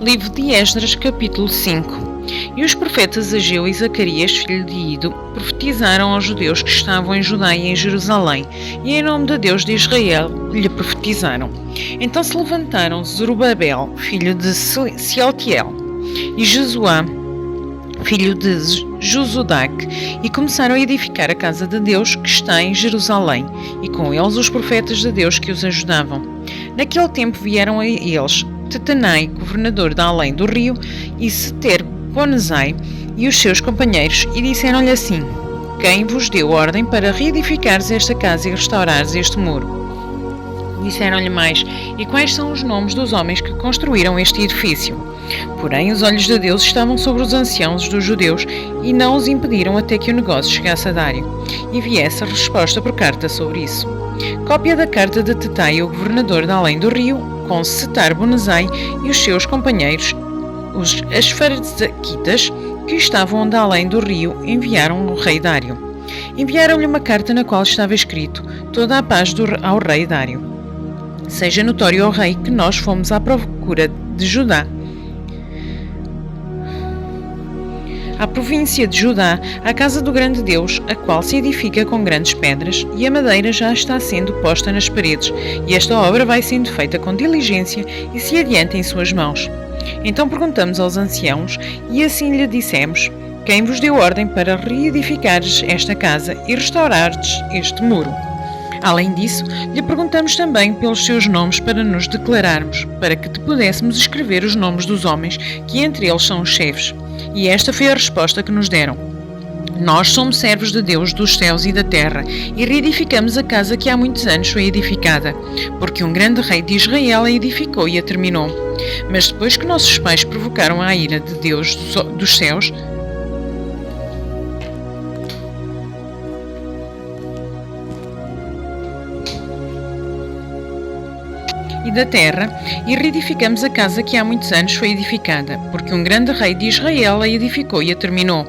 Livro de Esdras, capítulo 5. E os profetas Ageu e Zacarias, filho de Ido, profetizaram aos judeus que estavam em Judá e em Jerusalém, e em nome de Deus de Israel lhe profetizaram. Então se levantaram Zorobabel, filho de Sealtiel, e Jesuá, filho de Josudac, e começaram a edificar a casa de Deus que está em Jerusalém, e com eles os profetas de Deus que os ajudavam. Naquele tempo vieram a eles Tatenai, governador da além do rio, e Seter-Bonazai e os seus companheiros, e disseram-lhe assim: Quem vos deu ordem para reedificares esta casa e restaurares este muro? Disseram-lhe mais: E quais são os nomes dos homens que construíram este edifício? Porém, os olhos de Deus estavam sobre os anciãos dos judeus e não os impediram até que o negócio chegasse a Dário, e viesse a resposta por carta sobre isso. Cópia da carta de Tetai, o governador da além do rio, com Setar-Bonazai e os seus companheiros, os Asfarzaquitas, que estavam da além do rio, enviaram ao rei Dário. Enviaram-lhe uma carta na qual estava escrito: Toda a paz ao rei Dário. Seja notório ao rei que nós fomos à procura de Judá, à província de Judá, à casa do grande Deus, a qual se edifica com grandes pedras, e a madeira já está sendo posta nas paredes, e esta obra vai sendo feita com diligência e se adianta em suas mãos. Então perguntamos aos anciãos, e assim lhe dissemos: Quem vos deu ordem para reedificares esta casa e restaurares este muro? Além disso, lhe perguntamos também pelos seus nomes para nos declararmos, para que te pudéssemos escrever os nomes dos homens, que entre eles são os chefes. E esta foi a resposta que nos deram: Nós somos servos de Deus dos céus e da terra, e reedificamos a casa que há muitos anos foi edificada, porque um grande rei de Israel a edificou e a terminou. Mas depois que nossos pais provocaram a ira de Deus dos céus, e da terra, e reedificamos a casa que há muitos anos foi edificada, porque um grande rei de Israel a edificou e a terminou.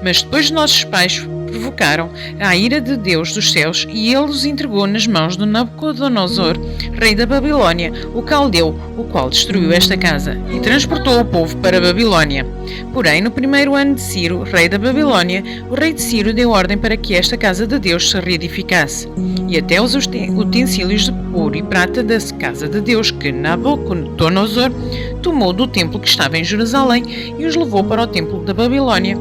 Mas depois de nossos pais provocaram a ira de Deus dos céus, e ele os entregou nas mãos de Nabucodonosor, rei da Babilónia, o caldeu, o qual destruiu esta casa, e transportou o povo para a Babilónia. Porém, no primeiro ano de Ciro, rei da Babilónia, o rei de Ciro deu ordem para que esta casa de Deus se reedificasse, e até os utensílios de ouro e prata da casa de Deus que Nabucodonosor tomou do templo que estava em Jerusalém e os levou para o templo da Babilónia.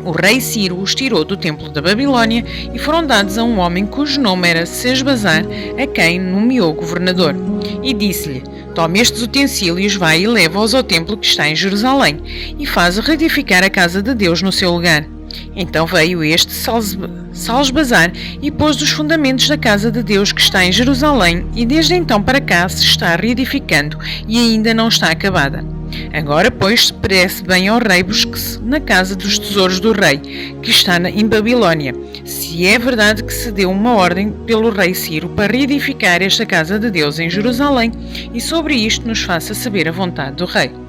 O rei Ciro os tirou do templo da Babilónia e foram dados a um homem cujo nome era Sesbazar, a quem nomeou governador. E disse-lhe: Tome estes utensílios, vai e leva-os ao templo que está em Jerusalém, e faz reedificar a casa de Deus no seu lugar. Então veio este Salesbazar e pôs os fundamentos da casa de Deus que está em Jerusalém, e desde então para cá se está reedificando e ainda não está acabada. Agora, pois, se parece bem ao rei, busque-se na casa dos tesouros do rei, que está em Babilónia, se é verdade que se deu uma ordem pelo rei Ciro para reedificar esta casa de Deus em Jerusalém, e sobre isto nos faça saber a vontade do rei.